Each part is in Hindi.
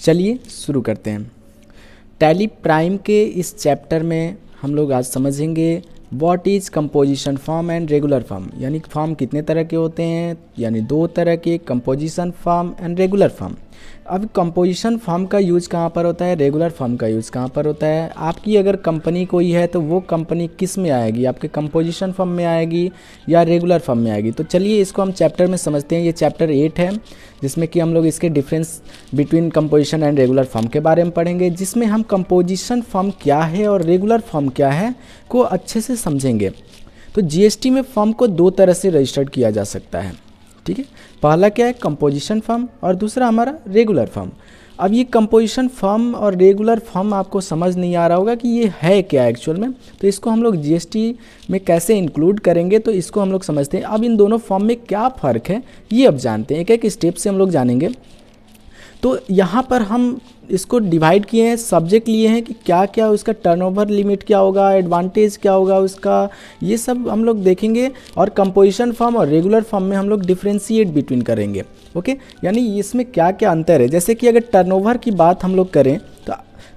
चलिए शुरू करते हैं। टैली प्राइम के इस चैप्टर में हम लोग आज समझेंगे what is composition form and regular form, यानी फॉर्म कितने तरह के होते हैं, यानी दो तरह के, composition form and regular form. अब कंपोजिशन फॉर्म का यूज़ कहाँ पर होता है, रेगुलर फॉर्म का यूज़ कहाँ पर होता है। आपकी अगर कंपनी कोई है तो वो कंपनी किस में आएगी, आपके कंपोजिशन फॉर्म में आएगी या रेगुलर फॉर्म में आएगी। तो चलिए इसको हम चैप्टर में समझते हैं। ये चैप्टर 8 है जिसमें कि हम लोग इसके difference between composition and regular form के बारे में पढ़ेंगे, जिसमें हम कंपोजिशन फॉर्म क्या है और रेगुलर फॉर्म क्या है को अच्छे से समझेंगे। तो जीएसटी में फॉर्म को दो तरह से रजिस्टर्ड किया जा सकता है, ठीक है। पहला क्या है, कंपोजिशन फॉर्म, और दूसरा हमारा रेगुलर फॉर्म। अब ये कंपोजिशन फॉर्म और रेगुलर फॉर्म आपको समझ नहीं आ रहा होगा कि ये है क्या एक्चुअल में, तो इसको हम लोग जीएसटी में कैसे इंक्लूड करेंगे तो इसको हम लोग समझते हैं। अब इन दोनों फॉर्म में क्या फ़र्क है ये अब जानते हैं, एक एक स्टेप से हम लोग जानेंगे। तो यहाँ पर हम इसको डिवाइड किए हैं, सब्जेक्ट लिए हैं कि क्या क्या उसका टर्नओवर लिमिट क्या होगा, एडवांटेज क्या होगा उसका, ये सब हम लोग देखेंगे। और कंपोजिशन फॉर्म और रेगुलर फॉर्म में हम लोग डिफ्रेंशिएट बिटवीन करेंगे, ओके। यानी इसमें क्या क्या अंतर है। जैसे कि अगर टर्नओवर की बात हम लोग करें तो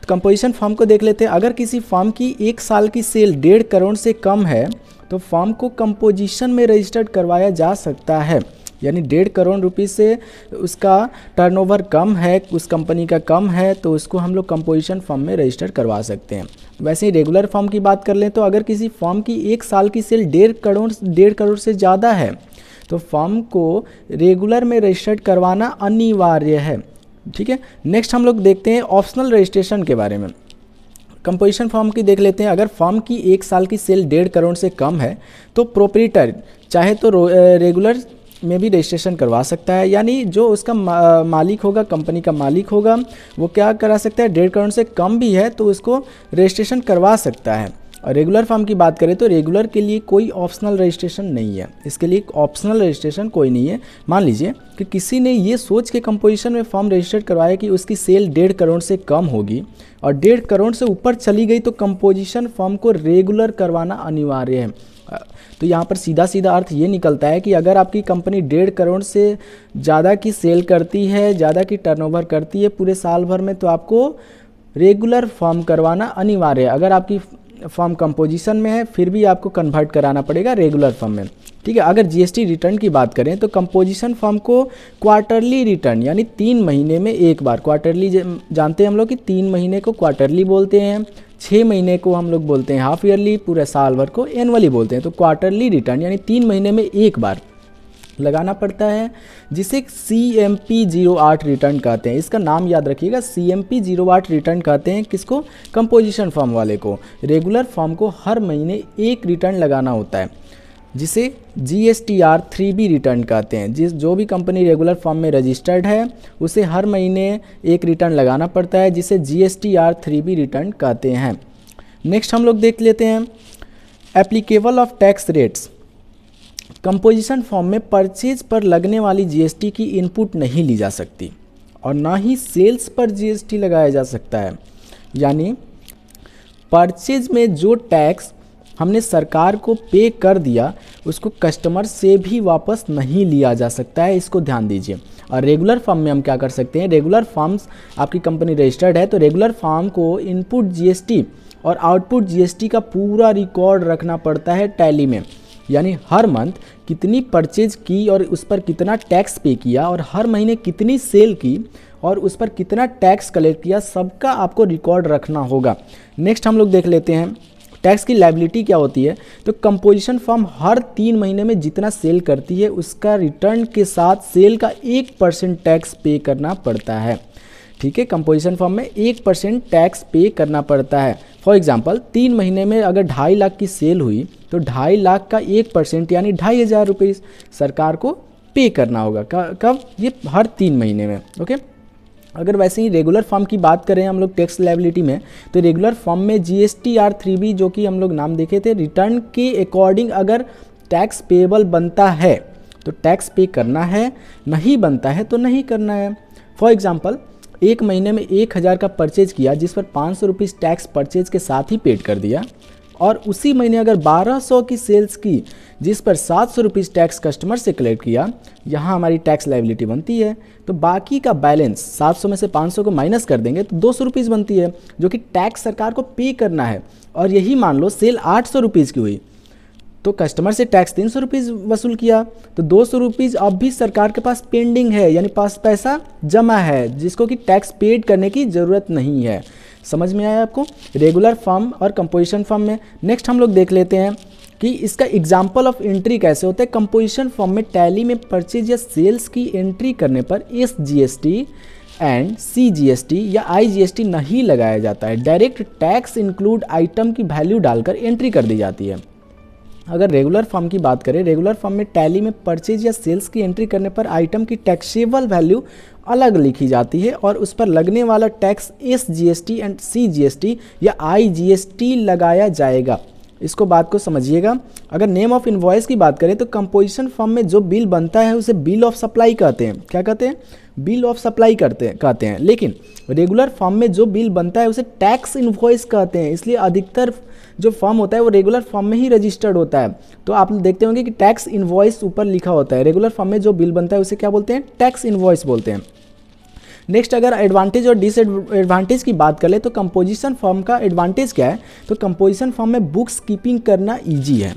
कंपोजिशन फॉर्म को देख लेते हैं। अगर किसी फॉर्म की 1 साल की सेल 1.5 करोड़ से कम है तो फॉर्म को कंपोजिशन में रजिस्टर्ड करवाया जा सकता है। यानी 1.5 करोड़ रुपये से उसका टर्नओवर कम है, उस कंपनी का कम है, तो उसको हम लोग कंपोजिशन फॉर्म में रजिस्टर करवा सकते हैं। वैसे ही रेगुलर फॉर्म की बात कर लें तो अगर किसी फॉर्म की 1 साल की सेल 1.5 करोड़ से ज़्यादा है तो फॉर्म को रेगुलर में रजिस्टर्ड करवाना अनिवार्य है, ठीक है। नेक्स्ट हम लोग देखते हैं ऑप्शनल रजिस्ट्रेशन के बारे में। कंपोजिशन फॉर्म की देख लेते हैं। अगर फॉर्म की 1 साल की सेल 1.5 करोड़ से कम है तो प्रोप्राइटर चाहे तो रेगुलर में भी रजिस्ट्रेशन करवा सकता है। यानी जो उसका मालिक होगा, कंपनी का मालिक होगा, वो क्या करा सकता है, 1.5 करोड़ से कम भी है तो उसको रजिस्ट्रेशन करवा सकता है। और रेगुलर फॉर्म की बात करें तो रेगुलर के लिए कोई ऑप्शनल रजिस्ट्रेशन नहीं है, इसके लिए ऑप्शनल रजिस्ट्रेशन कोई नहीं है। मान लीजिए कि किसी ने ये सोच के कंपोजिशन में फॉर्म रजिस्टर्ड करवाया कि उसकी सेल 1.5 करोड़ से कम होगी और 1.5 करोड़ से ऊपर चली गई तो कंपोजिशन फॉर्म को रेगुलर करवाना अनिवार्य है। तो यहाँ पर सीधा सीधा अर्थ ये निकलता है कि अगर आपकी कंपनी 1.5 करोड़ से ज़्यादा की सेल करती है, ज़्यादा की टर्नओवर करती है पूरे साल भर में, तो आपको रेगुलर फॉर्म करवाना अनिवार्य है। अगर आपकी फॉर्म कंपोजिशन में है फिर भी आपको कन्वर्ट कराना पड़ेगा रेगुलर फॉर्म में, ठीक है। अगर जीएसटी रिटर्न की बात करें तो कंपोजिशन फॉर्म को क्वार्टरली रिटर्न यानी 3 महीने में एक बार, क्वार्टरली जानते हैं हम लोग कि 3 महीने को क्वार्टरली बोलते हैं, 6 महीने को हम लोग बोलते हैं हाफ ईयरली, पूरे साल भर को एनुअली बोलते हैं। तो क्वार्टरली रिटर्न यानी 3 महीने में एक बार लगाना पड़ता है, जिसे CMP 08 रिटर्न कहते हैं। इसका नाम याद रखिएगा, CMP 08 रिटर्न कहते हैं किसको, कंपोजिशन फॉर्म वाले को। रेगुलर फॉर्म को हर महीने एक रिटर्न लगाना होता है जिसे GSTR 3B रिटर्न कहते हैं। जो भी कंपनी रेगुलर फॉर्म में रजिस्टर्ड है उसे हर महीने एक रिटर्न लगाना पड़ता है जिसे GSTR 3B रिटर्न कहते हैं। नेक्स्ट हम लोग देख लेते हैं applicable of tax rates. Composition form में परचेज पर लगने वाली जीएसटी की इनपुट नहीं ली जा सकती और ना ही सेल्स पर जीएसटी लगाया जा सकता है। यानी परचेज में जो टैक्स हमने सरकार को पे कर दिया उसको कस्टमर से भी वापस नहीं लिया जा सकता है, इसको ध्यान दीजिए। और रेगुलर फॉर्म में हम क्या कर सकते हैं, रेगुलर फॉर्म्स आपकी कंपनी रजिस्टर्ड है तो रेगुलर फॉर्म को इनपुट जीएसटी और आउटपुट जीएसटी का पूरा रिकॉर्ड रखना पड़ता है टैली में। यानी हर मंथ कितनी परचेज की और उस पर कितना टैक्स पे किया और हर महीने कितनी सेल की और उस पर कितना टैक्स कलेक्ट किया, सबका आपको रिकॉर्ड रखना होगा। नेक्स्ट हम लोग देख लेते हैं टैक्स की लायबिलिटी क्या होती है। तो कंपोजिशन फॉर्म हर 3 महीने में जितना सेल करती है उसका रिटर्न के साथ सेल का 1% टैक्स पे करना पड़ता है, ठीक है। कंपोजिशन फॉर्म में 1% टैक्स पे करना पड़ता है। फॉर एग्जांपल 3 महीने में अगर 2.5 लाख की सेल हुई तो 2.5 लाख का 1% यानी 2,500 रुपये सरकार को पे करना होगा। कब, ये हर 3 महीने में, ओके। अगर वैसे ही रेगुलर फॉर्म की बात करें हम लोग टैक्स लायबिलिटी में, तो रेगुलर फॉर्म में GSTR 3B जो कि हम लोग नाम देखे थे, रिटर्न के अकॉर्डिंग अगर टैक्स पेएबल बनता है तो टैक्स पे करना है, नहीं बनता है तो नहीं करना है। फॉर एग्जांपल 1 महीने में 1,000 का परचेज किया जिस पर 500 रुपीज़ टैक्स परचेज के साथ ही पेड कर दिया और उसी महीने अगर 1200 की सेल्स की जिस पर 700 रुपीज़ टैक्स कस्टमर से कलेक्ट किया, यहाँ हमारी टैक्स लायबिलिटी बनती है। तो बाकी का बैलेंस 700 में से 500 को माइनस कर देंगे तो 200 रुपीज़ बनती है, जो कि टैक्स सरकार को पे करना है। और यही मान लो सेल 800 रुपीज़ की हुई तो कस्टमर से टैक्स 300 रुपीज़ वसूल किया, तो 200 रुपीज़ अब भी सरकार के पास पेंडिंग है, यानी पास पैसा जमा है जिसको कि टैक्स पेड करने की ज़रूरत नहीं है। समझ में आया आपको रेगुलर फॉर्म और कंपोजिशन फॉर्म में। नेक्स्ट हम लोग देख लेते हैं कि इसका एग्जाम्पल ऑफ एंट्री कैसे होता है। कंपोजिशन फॉर्म में टैली में परचेज या सेल्स की एंट्री करने पर SGST एंड CGST या IGST नहीं लगाया जाता है। डायरेक्ट टैक्स इंक्लूड आइटम की वैल्यू डालकर एंट्री कर दी जाती है। अगर रेगुलर फॉर्म की बात करें, रेगुलर फॉर्म में टैली में परचेज या सेल्स की एंट्री करने पर आइटम की टैक्सेबल वैल्यू अलग लिखी जाती है और उस पर लगने वाला टैक्स SGST एंड CGST या IGST लगाया जाएगा। इसको बात को समझिएगा। अगर नेम ऑफ इनवॉइस की बात करें तो कंपोजिशन फॉर्म में जो बिल बनता है उसे बिल ऑफ सप्लाई कहते हैं। क्या कहते हैं? बिल ऑफ सप्लाई कहते हैं। लेकिन रेगुलर फॉर्म में जो बिल बनता है उसे टैक्स इनवॉइस कहते हैं। इसलिए अधिकतर जो फॉर्म होता है वो रेगुलर फॉर्म में ही रजिस्टर्ड होता है। तो आप देखते होंगे कि टैक्स इनवॉइस ऊपर लिखा होता है। रेगुलर फॉर्म में जो बिल बनता है उसे क्या बोलते हैं? टैक्स इनवॉइस बोलते हैं। नेक्स्ट अगर एडवांटेज और डिसएडवांटेज की बात कर ले तो कंपोजिशन फॉर्म का एडवांटेज क्या है? तो कंपोजिशन फॉर्म में बुक्स कीपिंग करना ईजी है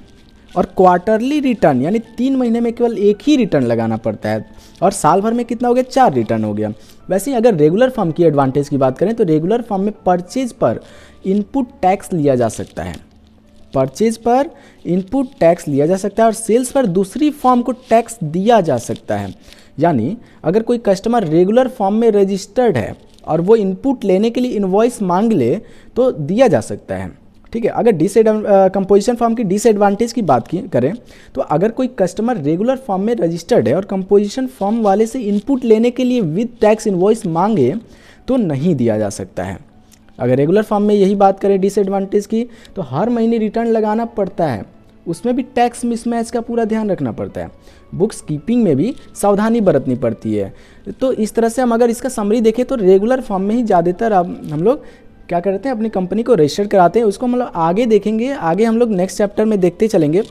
और क्वार्टरली रिटर्न यानी 3 महीने में केवल एक ही रिटर्न लगाना पड़ता है और साल भर में कितना हो गया? 4 रिटर्न हो गया। वैसे ही अगर रेगुलर फॉर्म की एडवांटेज की बात करें तो रेगुलर फॉर्म में परचेज पर इनपुट टैक्स लिया जा सकता है। परचेज पर इनपुट टैक्स लिया जा सकता है और सेल्स पर दूसरी फॉर्म को टैक्स दिया जा सकता है। यानी अगर कोई कस्टमर रेगुलर फॉर्म में रजिस्टर्ड है और वो इनपुट लेने के लिए इनवॉइस मांग ले तो दिया जा सकता है। ठीक है। अगर कंपोजिशन फॉर्म की डिसएडवांटेज की बात करें तो अगर कोई कस्टमर रेगुलर फॉर्म में रजिस्टर्ड है और कंपोजिशन फॉर्म वाले से इनपुट लेने के लिए विद टैक्स इनवॉइस मांगे तो नहीं दिया जा सकता है। अगर रेगुलर फॉर्म में यही बात करें डिसएडवांटेज की तो हर महीने रिटर्न लगाना पड़ता है, उसमें भी टैक्स मिसमैच का पूरा ध्यान रखना पड़ता है। बुक्स कीपिंग में भी सावधानी बरतनी पड़ती है। तो इस तरह से हम अगर इसका समरी देखें तो रेगुलर फॉर्म में ही ज़्यादातर अब हम लोग क्या करते हैं, अपनी कंपनी को रजिस्टर कराते हैं। उसको हम लोग आगे देखेंगे, आगे हम लोग नेक्स्ट चैप्टर में देखते चलेंगे।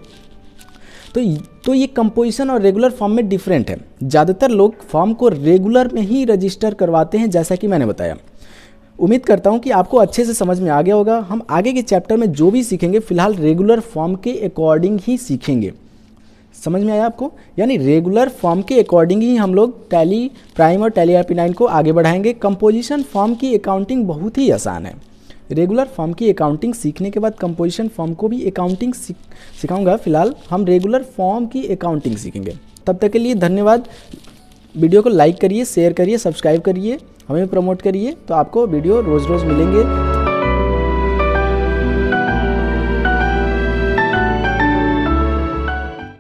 तो ये कंपोजिशन और रेगुलर फॉर्म में डिफरेंट है। ज़्यादातर लोग फॉर्म को रेगुलर में ही रजिस्टर करवाते हैं, जैसा कि मैंने बताया। उम्मीद करता हूं कि आपको अच्छे से समझ में आ गया होगा। हम आगे के चैप्टर में जो भी सीखेंगे फिलहाल रेगुलर फॉर्म के अकॉर्डिंग ही सीखेंगे। समझ में आया आपको? यानी रेगुलर फॉर्म के अकॉर्डिंग ही हम लोग टैली प्राइम और टैली RP9 को आगे बढ़ाएंगे। कंपोजिशन फॉर्म की अकाउंटिंग बहुत ही आसान है। रेगुलर फॉर्म की अकाउंटिंग सीखने के बाद कंपोजिशन फॉर्म को भी अकाउंटिंग सिखाऊंगा। फिलहाल हम रेगुलर फॉर्म की अकाउंटिंग सीखेंगे। तब तक के लिए धन्यवाद। वीडियो को लाइक करिए, शेयर करिए, सब्सक्राइब करिए, हमें प्रमोट करिए तो आपको वीडियो रोज़ रोज़ मिलेंगे।